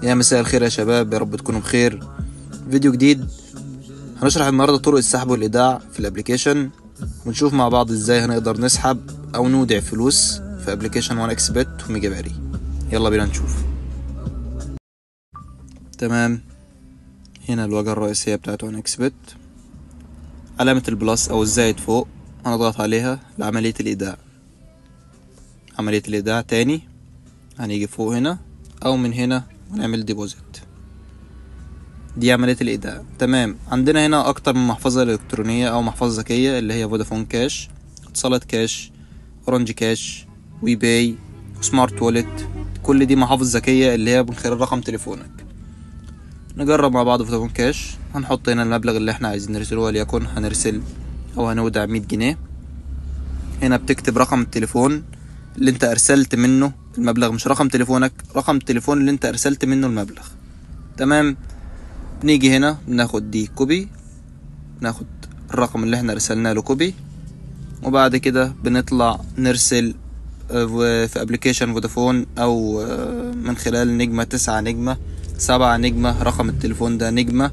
يا مساء الخير يا شباب، يا رب تكونوا بخير. فيديو جديد. هنشرح النهارده طرق السحب والايداع في الابليكيشن، ونشوف مع بعض ازاي هنقدر نسحب او نودع فلوس في ابليكيشن وان اكس بت وميجا باري. يلا بينا نشوف. تمام، هنا الواجهه الرئيسيه بتاعت وان اكس بت، علامه البلس او الزائد فوق هنضغط عليها لعمليه الايداع. عمليه الايداع تاني هنيجي فوق هنا او من هنا ونعمل ديبوزيت. دي عملية الإيداع. تمام، عندنا هنا أكتر من محفظة إلكترونية أو محفظة ذكية اللي هي فودافون كاش، اتصالات كاش، أورنج كاش، وي باي، وسمارت وولت. كل دي محافظ ذكية اللي هي من خلال رقم تليفونك. نجرب مع بعض فودافون كاش. هنحط هنا المبلغ اللي احنا عايزين نرسله، وليكن هنرسل أو هنودع 100 جنيه. هنا بتكتب رقم التليفون اللي انت أرسلت منه المبلغ، مش رقم تليفونك، رقم التليفون اللي انت أرسلت منه المبلغ. تمام، بنيجي هنا بناخد دي كوبي، ناخد الرقم اللي احنا رسلنا له كوبي، وبعد كده بنطلع نرسل في ابليكيشن فودافون او من خلال نجمة 9 نجمة 7 نجمة رقم التليفون ده نجمة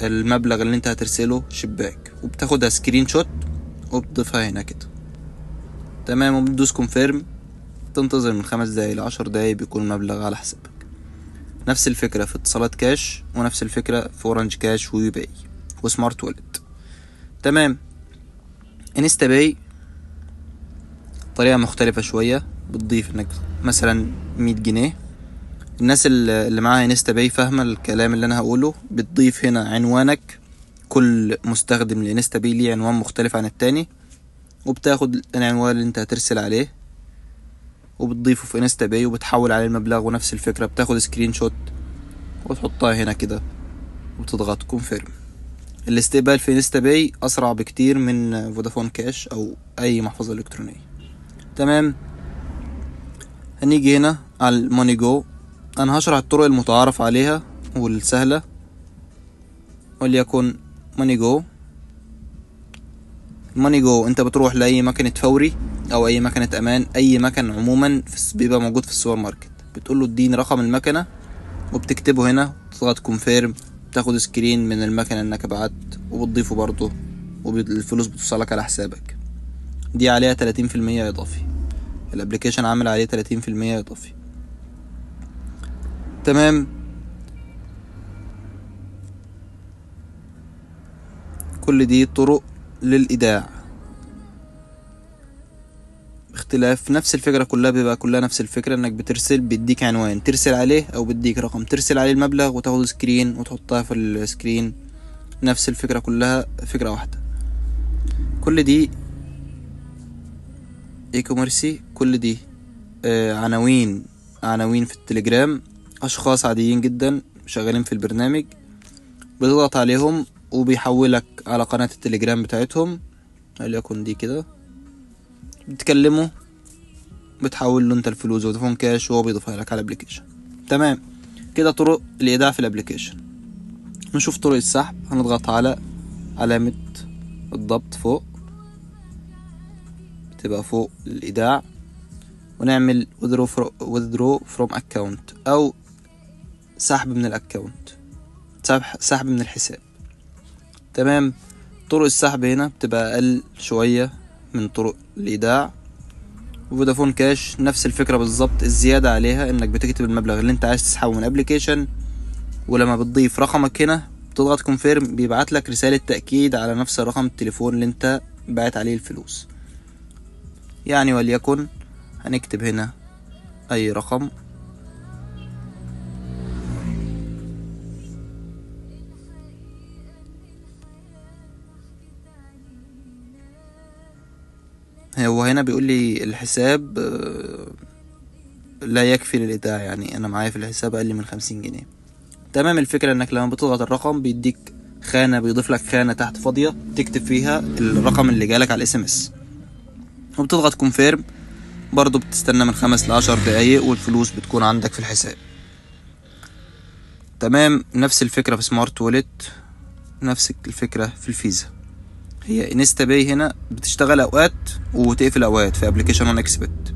المبلغ اللي انت هترسله شباك، وبتاخدها سكرين شوت وبتضيفها هنا كده. تمام، وبتدوس كونفيرم، تنتظر من 5 دقايق ل10 دقايق بيكون المبلغ على حسابك. نفس الفكرة في اتصالات كاش، ونفس الفكرة في اورنج كاش ووي باي وسمارت وولت. تمام، انستا باي طريقة مختلفة شوية، بتضيف انك مثلا 100 جنيه. الناس اللي معاها انستا باي فاهمة الكلام اللي انا هقوله. بتضيف هنا عنوانك، كل مستخدم لانستا باي ليه عنوان مختلف عن التاني، وبتاخد العنوان اللي انت هترسل عليه وبتضيفه في انستا باي وبتحول عليه المبلغ. ونفس الفكرة بتاخد سكرين شوت وتحطها هنا كده وتضغط كونفيرم. الاستقبال في انستا باي اسرع بكتير من فودافون كاش او اي محفظة الكترونية. تمام، هنيجي هنا على الموني جو. انا هشرح الطرق المتعارف عليها والسهلة، وليكن موني جو. الموني جو انت بتروح لاي مكنة فوري او اي مكنة امان، اي مكان عموما بيبقى موجود في السوبر ماركت، بتقوله اديني رقم المكنة وبتكتبه هنا، تضغط كونفيرم، تاخد سكرين من المكنة انك بعت وبتضيفه برضه، والفلوس بتوصلك على حسابك. دي عليها 30% اضافي، الابليكيشن عامل عليه 30% اضافي. تمام، كل دي طرق للايداع، اختلاف نفس الفكرة كلها، بيبقى كلها نفس الفكرة، انك بترسل بيديك عنوان ترسل عليه او بيديك رقم ترسل عليه المبلغ وتاخد سكرين وتحطها في السكرين. نفس الفكرة كلها، فكرة واحدة. كل دي اي كوميرسي، كل دي عناوين في التليجرام، اشخاص عاديين جدا شغالين في البرنامج، بتضغط عليهم وبيحولك على قناة التليجرام بتاعتهم، وليكن دي كده، بتكلمه بتحول له انت الفلوس فودافون كاش وهو بيضيفها لك على الابليكيشن. تمام، كده طرق الايداع في الابليكيشن. نشوف طرق السحب. هنضغط على علامة الضبط فوق، بتبقى فوق الايداع، ونعمل withdraw from account او سحب من الاكونت، سحب من الحساب. تمام، طرق السحب هنا بتبقى اقل شوية من طرق الايداع. وفودافون كاش نفس الفكرة بالظبط، الزيادة عليها انك بتكتب المبلغ اللي انت عايز تسحبه من ابليكيشن، ولما بتضيف رقمك هنا بتضغط كونفيرم، بيبعت لك رسالة تأكيد على نفس رقم التليفون اللي انت بعت عليه الفلوس. يعني وليكن هنكتب هنا اي رقم، هو هنا بيقول لي الحساب لا يكفي للإيداع، يعني انا معايا في الحساب اقل من 50 جنيه. تمام، الفكرة انك لما بتضغط الرقم بيديك خانة، بيضيف لك خانة تحت فاضية تكتب فيها الرقم اللي جالك على SMS، وبتضغط كونفيرم. برضو بتستنى من 5 ل10 دقايق والفلوس بتكون عندك في الحساب. تمام، نفس الفكرة في سمارت وولت، نفس الفكرة في الفيزا. هي انستا باي هنا بتشتغل اوقات وتقفل اوقات في ابليكيشن وان اكس بت،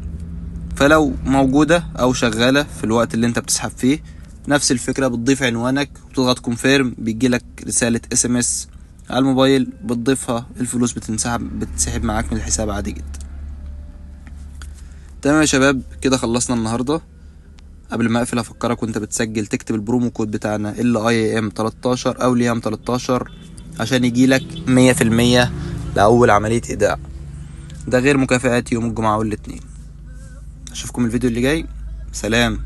فلو موجودة او شغالة في الوقت اللي انت بتسحب فيه نفس الفكرة، بتضيف عنوانك وبتضغط كونفيرم، بيجيلك رسالة SMS على الموبايل، بتضيفها، الفلوس بتسحب معاك من الحساب عادي جدا. تمام يا شباب، كده خلصنا النهاردة. قبل ما اقفل افكرك وانت بتسجل تكتب البرومو كود بتاعنا LIAM13 او LIAM13 عشان يجيلك 100% لأول عملية ايداع، ده غير مكافآت يوم الجمعة والاثنين. اشوفكم الفيديو اللي جاي، سلام.